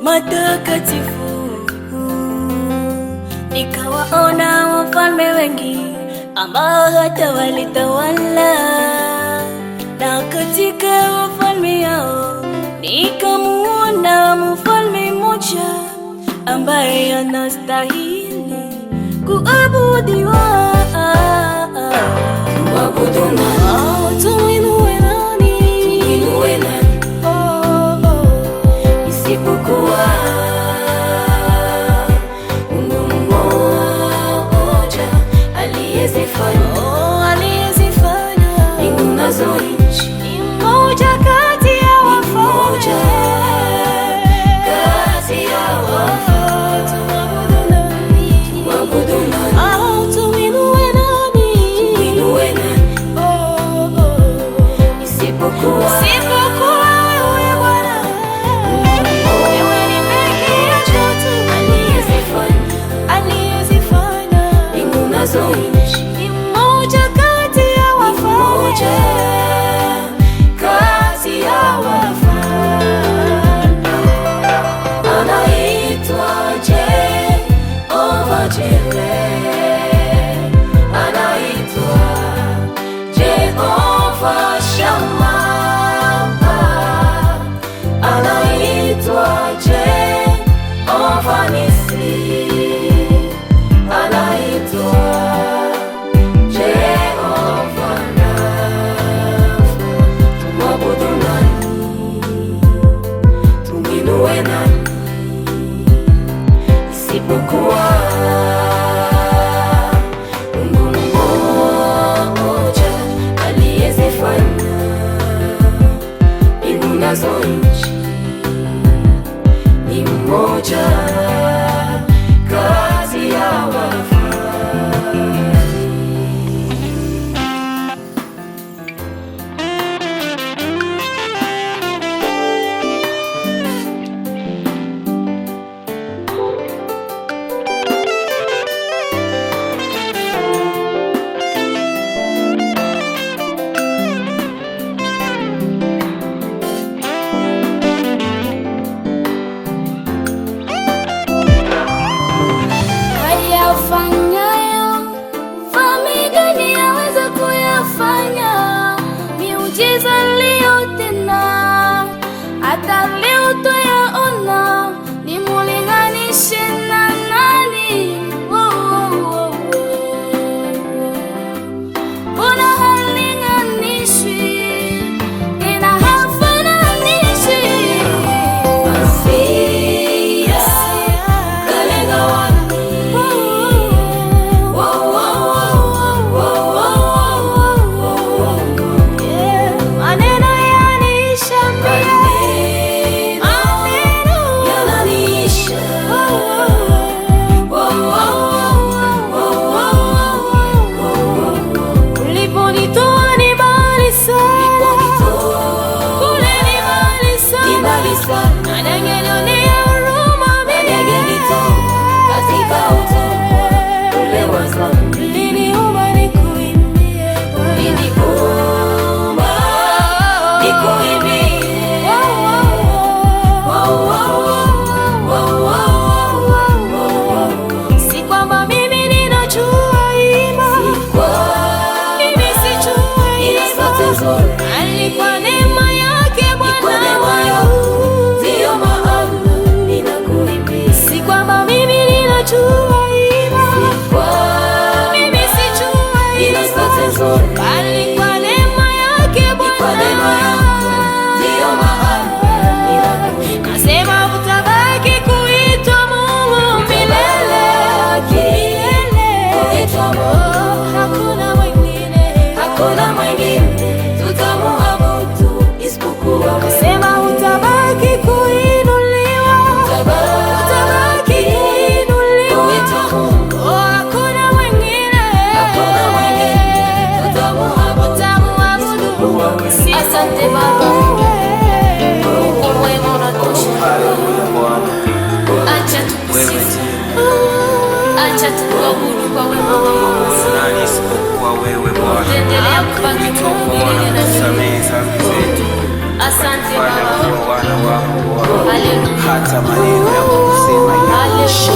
matakatifu, nikawaona wafalme wengi ambao hata walitawala, na katika wafalme hao nikamuona mfalme mmoja ambaye anastahili kuabudiwa. Tumwinue nani? Isipokuwa Mungu mmoja aliyezifanya mbingu nazo nchi, ni mmoja kati ya wafalme. Isipokuwa Mungu mmoja aliyezifanya mbingu nazo nchi, ni mmoja kati ya wafalme. Hata leo twayaona, nimulinganishe na nani? Mbona halinganishwi, tena hafananishwi? Masia kalenga wani, maneno yanishambia, alikuwa neema yake Bwana wangu, ndio maana ninakuimbia. Si kwamba mimi ninajua ila, mimi sijua ila, alikuwa neema yake Bwana wangu, ndio maana ninakuimbia. Nasema utabaki kuitwa Mungu milele, kuitwa Mungu, hakuna mwingine tutamuabudu isipokuwa. Nasema utabaki kuinuliwa, utabaki kuinuliwa, hakuna mwingine tutamuabudu. Asante Baba, Mungu mwema unatosha. Acha tukusifu, acha tukuabudu kwa wema wako. Endelea kubaki milele na milele. Asante Baba. Haleluya. hata maneno ya kusema inaishi,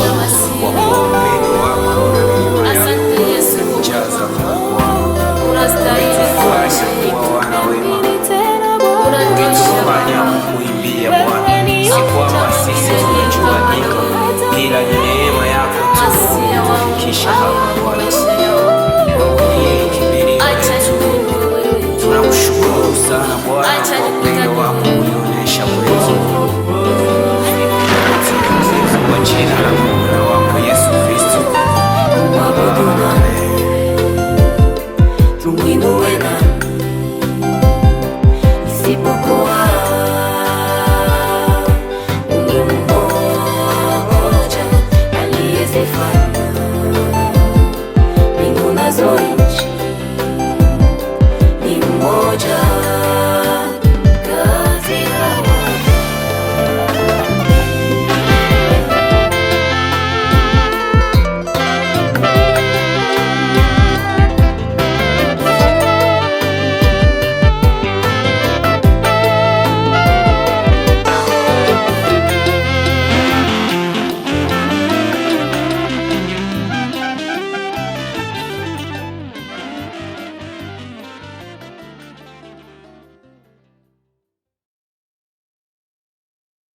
kwa kuwa upendo wako na neema yako umenijaza Mungu wangu. Umetufanya kuwa wana wema, umetufanya kukuimbia Bwana, si kwamba sisi tumejua hilo, ila ni neema yako tu kutufikisha hapa Bwana. Wewe kimbilio letu, tunakushukuru sana Bwana kwa upendo wako ulionyesha kwetu, kwa jina la Mwana wako Yesu Kristo. Tumwinue nani isipokuwa Mungu mmoja aliyezifanya